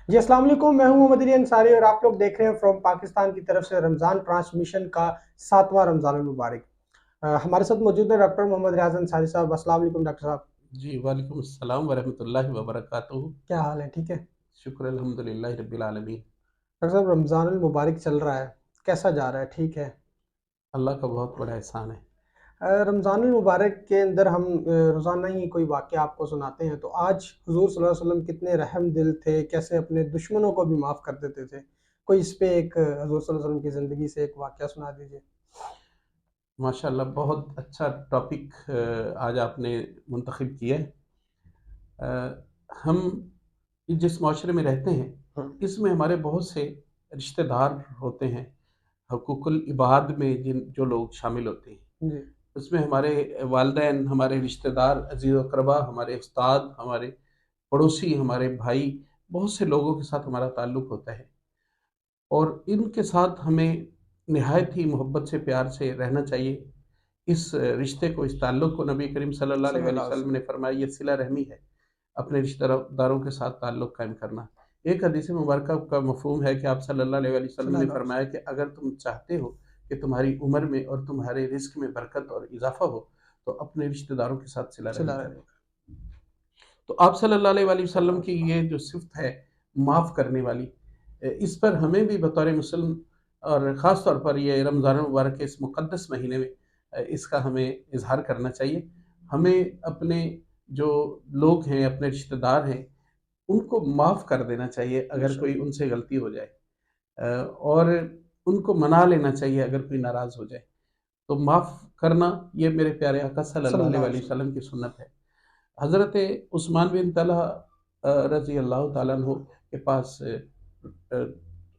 जी अस्सलाम वालेकुम, मैं हूं मोहम्मद अली अंसारी और आप लोग देख रहे हैं फ्रॉम पाकिस्तान की तरफ से रमज़ान ट्रांसमिशन का 7वां रमज़ान मुबारक। हमारे साथ मौजूद है डॉक्टर मोहम्मद रियाज अंसारी साहब। अस्सलाम वालेकुम डॉक्टर साहब, जी, वालेकुम अस्सलाम वरहमतुल्लाहि वबरकातुहू। क्या हाल है? ठीक है डॉक्टर शुक्र अल्हम्दुलिल्लाहि रब्बिल आलमीन। साहब, रमज़ान मुबारक चल रहा है, कैसा जा रहा है? ठीक है। अल्लाह का बहुत बड़ा एहसान है। रमज़ान मुबारक के अंदर हम रोज़ाना ही कोई वाक़या आपको सुनाते हैं, तो आज हुज़ूर सल्लल्लाहु अलैहि वसल्लम कितने रहम दिल थे, कैसे अपने दुश्मनों को भी माफ़ कर देते थे। कोई इस पे एक हुज़ूर सल्लल्लाहु अलैहि वसल्लम की ज़िंदगी से एक वाक़या सुना दीजिए। माशाअल्लाह बहुत अच्छा टॉपिक आज आपने मुंतखब किया है। हम जिस माशरे में रहते हैं, हाँ। इसमें हमारे बहुत से रिश्तेदार होते हैं। हकूक़ुल इबाद में जिन जो लोग शामिल होते हैं, जी। उसमें हमारे वालिदैन, हमारे रिश्तेदार, अज़ीज़ व अक़रबा, हमारे उस्ताद, हमारे पड़ोसी, हमारे भाई, बहुत से लोगों के साथ हमारा ताल्लुक़ होता है। और इनके साथ हमें निहायत ही मोहब्बत से, प्यार से रहना चाहिए। इस रिश्ते को, इस ताल्लुक़ को नबी करीम सल्लल्लाहु अलैहि सल्लल्लाहु अलैहि वसल्लम ने वसल्लम। फरमाया, ये सिला रहमी है, अपने रिश्तेदारों के साथ ताल्लुक़ कायम करना। एक हदीस मुबारका का मफ़हूम है कि आप सल्लल्लाहु अलैहि वसल्लम ने सल्लल्लाहु अलैहि फरमाया कि अगर तुम चाहते हो कि तुम्हारी उम्र में और तुम्हारे रिज़्क़ में बरकत और इज़ाफ़ा हो, तो अपने रिश्तेदारों के साथ सिला रहमी वसल्लम। करो। तो आप सल्लल्लाहु अलैहि वसल्लम की ये जो सिफ़त है, माफ़ करने वाली, इस पर हमें भी बतौर मुस्लिम और ख़ास तौर पर ये रमज़ान मुबारक के इस मुक़द्दस महीने में इसका हमें इज़हार करना चाहिए। हमें अपने जो लोग हैं, अपने रिश्तेदार हैं, उनको माफ़ कर देना चाहिए अगर कोई माशाअल्लाह। उनसे गलती हो जाए, और उनको मना लेना चाहिए अगर कोई नाराज़ हो जाए। तो माफ़ करना ये मेरे प्यारे आका सल्लल्लाहु सल्लल्लाहु अलैहि अलैहि वसल्लम। वसल्लम की सुन्नत है। हज़रत उस्मान बिन तलहा रज़ी अल्लाह ताला अन्हु के पास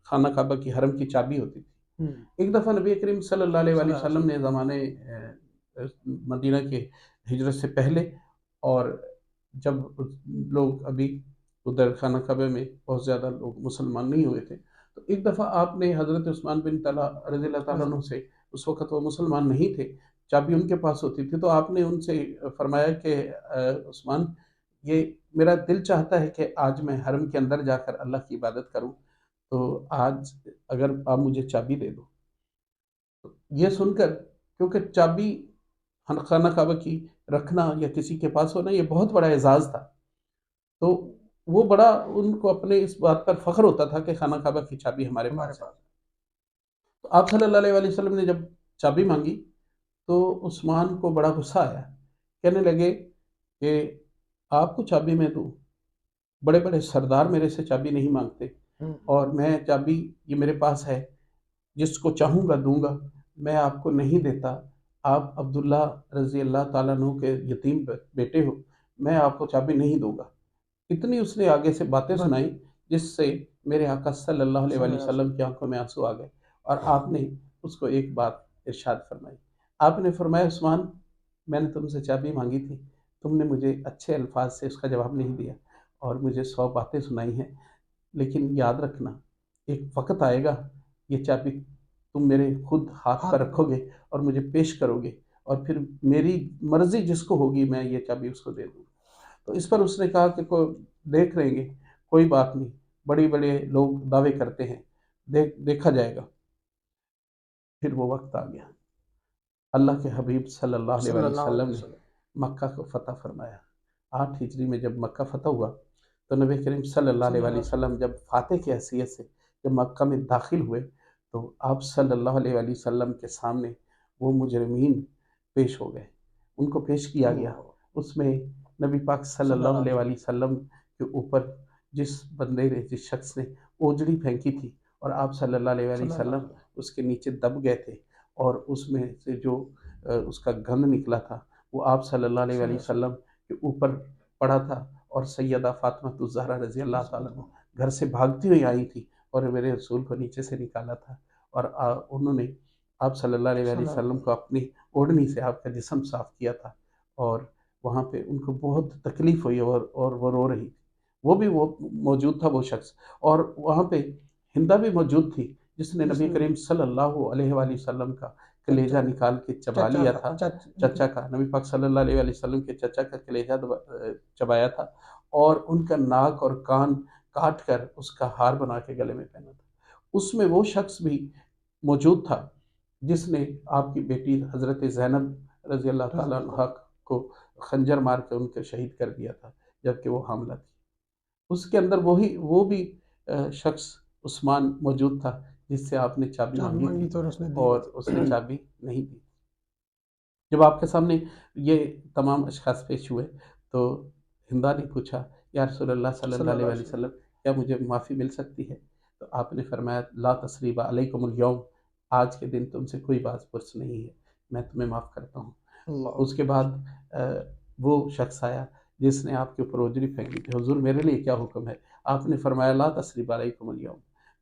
खाना काबा की हरम की चाबी होती थी। हुँ। एक दफ़ा नबी करीम सल्लल्लाहु अलैहि सल्लल्लाहु अलैहि वसल्लम वसल्लम। ने ज़माने मदीना के हिजरत से पहले, और जब लोग अभी उधर खाना काबे में बहुत ज़्यादा लोग मुसलमान नहीं हुए थे, तो एक दफ़ा आपने हज़रत उस्मान बिन तलहा रज़ी अल्लाह ताला अन्हु से, उस वक़्त वो मुसलमान नहीं थे, चाबी उनके पास होती थी, तो आपने उनसे फरमाया कि उस्मान, ये मेरा दिल चाहता है कि आज मैं हरम के अंदर जाकर अल्लाह की इबादत करूँ, तो आज अगर आप मुझे चाबी दे दो। तो ये सुनकर, क्योंकि चाबी खाना काबा की रखना या किसी के पास होना, ये बहुत बड़ा एजाज़ था। तो वो बड़ा, उनको अपने इस बात पर फ़ख्र होता था कि खाना काबा की चाबी हमारे हमारे पास है। पास। तो आप सल्लल्लाहु अलैहि वसल्लम ने जब चाबी मांगी, तो उस्मान को बड़ा गुस्सा आया। कहने लगे कि आपको चाबी मैं दूँ, बड़े बड़े सरदार मेरे से चाबी नहीं मांगते, हुँ। और मैं चाबी, ये मेरे पास है, जिसको चाहूँगा दूँगा, मैं आपको नहीं देता। आप अब्दुल्ला रज़ी अल्लाह ताला अन्हु के यतीम बेटे हो, मैं आपको चाबी नहीं दूँगा। इतनी उसने आगे से बातें बस। सुनाई, जिससे मेरे आका सल्लल्लाहु अलैहि सल्लल्लाहु अलैहि वसल्लम वसल्लम। की आंखों में आंसू आ गए, और आपने उसको एक बात इरशाद फरमाई। आपने फरमाया, उस्मान, मैंने तुमसे चाबी मांगी थी, तुमने मुझे अच्छे अल्फाज से उसका जवाब नहीं दिया और मुझे 100 बातें सुनाई हैं, लेकिन याद रखना, एक वक्त आएगा, ये चाबी तुम मेरे खुद हाथ पर हाथ में। रखोगे और मुझे पेश करोगे, और फिर मेरी मर्जी जिसको होगी मैं ये चाबी उसको दे दूँ। तो इस पर उसने कहा कि देख लेंगे, कोई बात नहीं, बड़े बड़े लोग दावे करते हैं, देखा जाएगा। फिर वो वक्त आ गया, अल्लाह के हबीब सल्लल्लाहु अलैहि सल्लल्लाहु वसल्लम अलैहि ने वसल्लम। मक्का को फ़तह फरमाया। 8 हिजरी में जब मक्का फ़तह हुआ, तो नबी करीम सल्लल्लाहु अलैहि सल्लल्लाहु अलैहि वसल्लम जब फ़ातिह की हैसियत से जब मक्का में दाखिल हुए, तो आप सल्लल्लाहु अलैहि वसल्लम के सामने वो मुजरिमीन पेश हो गए, उनको पेश किया वसल्लम। गया। उसमें नबी पाक सल्लल्लाहु सल्लल्लाहु अलैहि अलैहि वसल्लम के ऊपर जिस बंदे ने, जिस शख्स ने ओजड़ी फेंकी थी, और आप सल्लल्लाहु अलैहि सल्लल्लाहु वसल्लम अलैहि उसके नीचे दब गए थे, और उसमें से जो उसका गंध निकला था, वो आप सल्लल्लाहु अलैहि वसल्लम। वसल्लम के ऊपर पड़ा था, और सैयदा फ़ातिमा ज़हरा रज़ी अल्लाह ताला अन्हा घर से भागती हुई आई थी, और मेरे रसूल को नीचे से निकाला था, और उन्होंने आप सल्लल्लाहु अलैहि वसल्लम को अपनी ओढ़नी से आपका जिस्म साफ़ किया था, और वहाँ पे उनको बहुत तकलीफ़ हुई, और वो रो रही थी। वो मौजूद था वो शख्स, और वहाँ पे हिंदा भी मौजूद थी, जिसने नबी जिसने करीम सल्लल्लाहु अलैहि वसल्लम का चचा कलेजा निकाल के चबा चचा लिया का था। चचा। चचा का, नबी पाक सल्लल्लाहु अलैहि वसल्लम के चचा का कलेजा चबाया था, और उनका नाक और कान کاٹ کر اس کا ہار بنا کے گلے میں پہنا تھا۔ اس میں وہ شخص بھی موجود تھا جس نے آپ کی بیٹی حضرت زینب رضی اللہ تعالیٰ عنہ کو خنجر مار کے ان کو شہید کر دیا تھا جبکہ وہ حاملہ تھی۔ اس کے اندر وہ بھی شخص عثمان موجود تھا جس سے آپ نے چابی مانگی تھی تو اس نے دی اور نہیں اس نے چابی نہیں دی۔ جب آپ کے سامنے یہ تمام اشخاص پیش ہوئے تو ہندا نے پوچھا یا رسول اللہ صلی اللہ علیہ وسلم کیا مجھے معافی مل سکتی ہے؟ تو آپ نے فرمایا لا تثریب علیکم اليوم، آج کے دن تم سے کوئی باز پرس نہیں ہے، میں تمہیں معاف کرتا ہوں۔ اللہ اس کے بعد وہ شخص آیا جس نے آپ کے اوپر اجری پھینکی تھی، حضور میرے لیے کیا حکم ہے؟ آپ نے فرمایا لا تثریب علیکم اليوم۔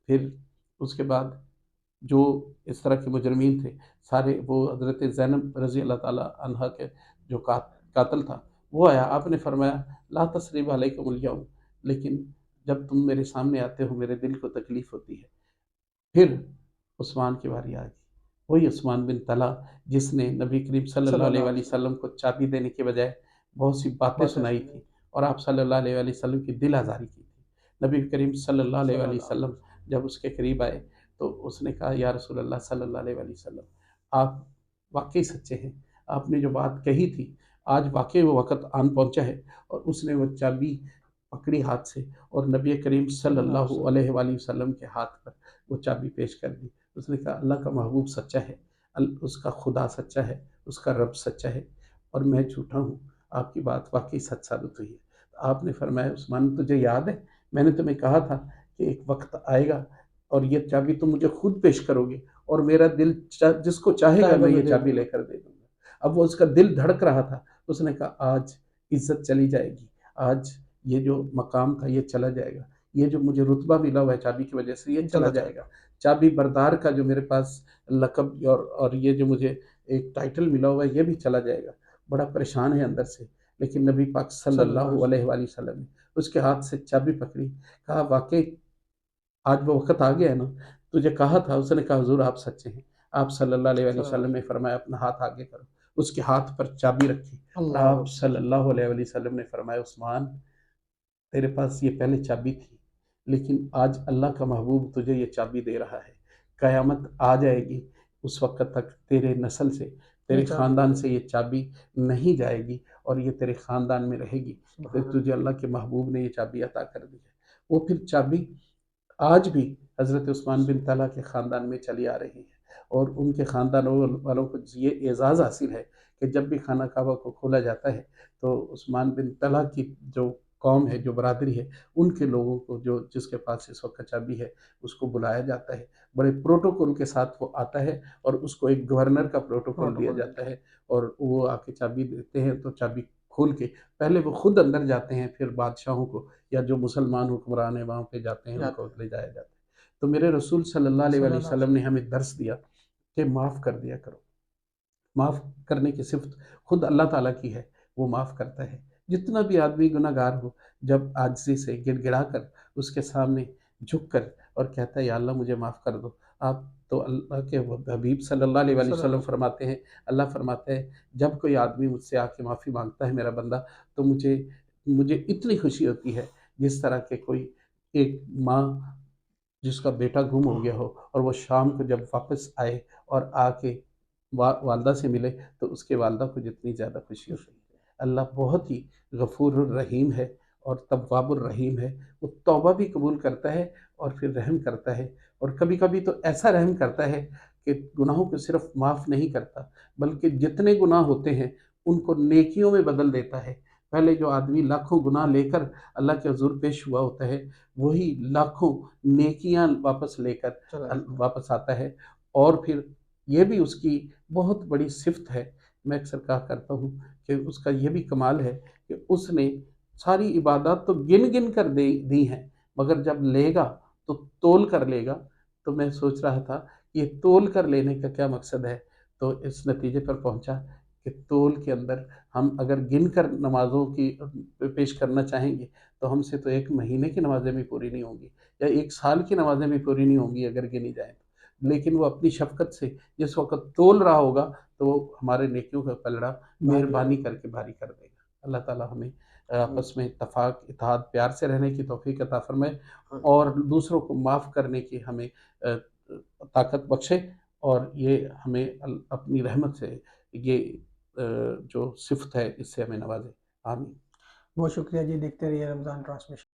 پھر اس کے بعد جو اس طرح کے مجرمین تھے سارے، وہ حضرت زینب رضی اللہ تعالیٰ عنہ کے جو قاتل تھا وہ آیا، آپ نے فرمایا لا تثریب علیکم اليوم، لیکن جب تم میرے سامنے آتے ہو میرے دل کو تکلیف ہوتی ہے۔ پھر عثمان کی باری آ گئی، وہی عثمان بن طلحہ جس نے نبی کریم صلی اللہ علیہ وآلہ وسلم کو چابی دینے کے بجائے بہت سی باتیں سنائی تھی اور آپ صلی اللہ علیہ وآلہ وسلم کی دل آزاری کی تھی۔ نبی کریم صلی اللہ علیہ وآلہ وسلم جب اس کے قریب آئے تو اس نے کہا یا رسول اللہ صلی اللہ علیہ وآلہ وسلم آپ واقعی سچے ہیں، آپ نے جو بات کہی تھی آج واقعی وہ وقت آن پہنچا ہے۔ اور اس نے وہ چابی پکڑی ہاتھ سے اور نبی کریم صلی اللہ علیہ وآلہ وسلم کے ہاتھ پر وہ چابی پیش کر دی۔ اس نے کہا اللہ کا محبوب سچا ہے، اس کا خدا سچا ہے، اس کا رب سچا ہے اور میں جھوٹا ہوں، آپ کی بات واقعی سچ ثابت ہوئی ہے۔ آپ نے فرمایا عثمان تجھے یاد ہے میں نے تمہیں کہا تھا کہ ایک وقت آئے گا اور یہ چابی تم مجھے خود پیش کرو گے اور میرا دل جس کو چاہے گا میں یہ چابی لے کر دے دوں گا۔ اب وہ اس کا دل دھڑک رہا تھا، اس نے کہا آج عزت چلی جائے گی، آج یہ جو مقام تھا یہ چلا جائے گا، یہ جو مجھے رتبہ ملا ہوا ہے چابی کی وجہ سے یہ چلا جائے گا، چابی بردار کا جو میرے پاس لقب اور یہ جو مجھے ایک ٹائٹل ملا ہوا ہے یہ بھی چلا جائے گا۔ بڑا پریشان ہے اندر سے، لیکن نبی پاک صلی اللہ علیہ وآلہ وسلم نے اس کے ہاتھ سے چابی پکڑی، کہا واقعی آج وہ وقت آ گیا ہے نا، تجھے کہا تھا۔ اس نے کہا حضور آپ سچے ہیں۔ آپ صلی اللہ علیہ وآلہ وسلم نے فرمایا اپنا ہاتھ آگے کرو، اس کے ہاتھ پر چابی رکھی اور آپ صلی اللہ علیہ وآلہ وسلم نے فرمایا عثمان تیرے پاس یہ پہلے چابی تھی لیکن آج اللہ کا محبوب تجھے یہ چابی دے رہا ہے، قیامت آ جائے گی اس وقت تک تیرے نسل سے تیرے خاندان سے یہ چابی نہیں جائے گی اور یہ تیرے خاندان میں رہے گی، تجھے اللہ کے محبوب نے یہ چابی عطا کر دی ہے۔ وہ پھر چابی آج بھی حضرت عثمان بن طلحہ کے خاندان میں چلی آ رہی ہے اور ان کے خاندان والوں کو یہ اعزاز حاصل ہے کہ جب بھی خانہ کعبہ کو کھولا جاتا ہے تو عثمان بن طلحہ کی جو قوم ہے جو برادری ہے ان کے لوگوں کو جس کے پاس اس وقت چابی ہے اس کو بلایا جاتا ہے، بڑے پروٹوکول کے ساتھ وہ آتا ہے اور اس کو ایک گورنر کا پروٹوکول دیا جاتا ہے اور وہ آ کے چابی دیتے ہیں تو چابی کھول کے پہلے وہ خود اندر جاتے ہیں، پھر بادشاہوں کو یا جو مسلمان حکمران ہیں وہاں پہ جاتے ہیں ان کو لے جایا جاتا ہے۔ تو میرے رسول صلی اللہ علیہ وآلہ وسلم نے ہمیں درس دیا کہ معاف کر دیا کرو۔ معاف کرنے کی صفت خود اللہ تعالیٰ کی ہے، وہ معاف کرتا ہے۔ جتنا بھی آدمی گناہ گار ہو جب عاجزی سے گڑ گڑا کر اس کے سامنے جھک کر اور کہتا ہے یا اللہ مجھے معاف کر دو، آپ تو اللہ کے حبیب صلی اللہ علیہ وآلہ وسلم فرماتے ہیں، اللہ فرماتے ہیں جب کوئی آدمی مجھ سے آ کے معافی مانگتا ہے میرا بندہ تو مجھے اتنی خوشی ہوتی ہے جس طرح کہ کوئی ایک ماں جس کا بیٹا گم ہو گیا ہو اور وہ شام کو جب واپس آئے اور آ کے والدہ سے ملے تو اس کے والدہ کو جتنی زیادہ خوشی ہوتی ہے۔ اللہ بہت ہی غفور الرحیم ہے اور تواب الرحیم ہے، وہ توبہ بھی قبول کرتا ہے اور پھر رحم کرتا ہے، اور کبھی کبھی تو ایسا رحم کرتا ہے کہ گناہوں کو صرف معاف نہیں کرتا بلکہ جتنے گناہ ہوتے ہیں ان کو نیکیوں میں بدل دیتا ہے۔ پہلے جو آدمی لاکھوں گناہ لے کر اللہ کے حضور پیش ہوا ہوتا ہے وہی لاکھوں نیکیاں واپس لے کر واپس آتا ہے، اور پھر یہ بھی اس کی بہت بڑی صفت ہے۔ میں اکثر کہا کرتا ہوں کہ اس کا یہ بھی کمال ہے کہ اس نے ساری عبادات تو گن گن کر دی ہیں مگر جب لے گا تو تول کر لے گا۔ تو میں سوچ رہا تھا یہ تول کر لینے کا کیا مقصد ہے، تو اس نتیجے پر پہنچا کہ تول کے اندر ہم اگر گن کر نمازوں کی پیش کرنا چاہیں گے تو ہم سے تو ایک مہینے کی نمازیں بھی پوری نہیں ہوں گی یا ایک سال کی نمازیں بھی پوری نہیں ہوں گی اگر گنی جائیں تو، لیکن وہ اپنی شفقت سے جس وقت تول رہا ہوگا تو وہ ہمارے نیکیوں کا پلڑا مہربانی کر کے بھاری کر دے گا۔ اللہ تعالیٰ ہمیں آپس میں اتفاق، اتحاد، پیار سے رہنے کی توفیق عطا فرمائے، ہاں، اور دوسروں کو معاف کرنے کی ہمیں طاقت بخشے، اور یہ ہمیں اپنی رحمت سے یہ جو صفت ہے اس سے ہمیں نوازے۔ آمین۔ بہت شکریہ جی، دیکھتے رہیے رمضان ٹرانسمیشن۔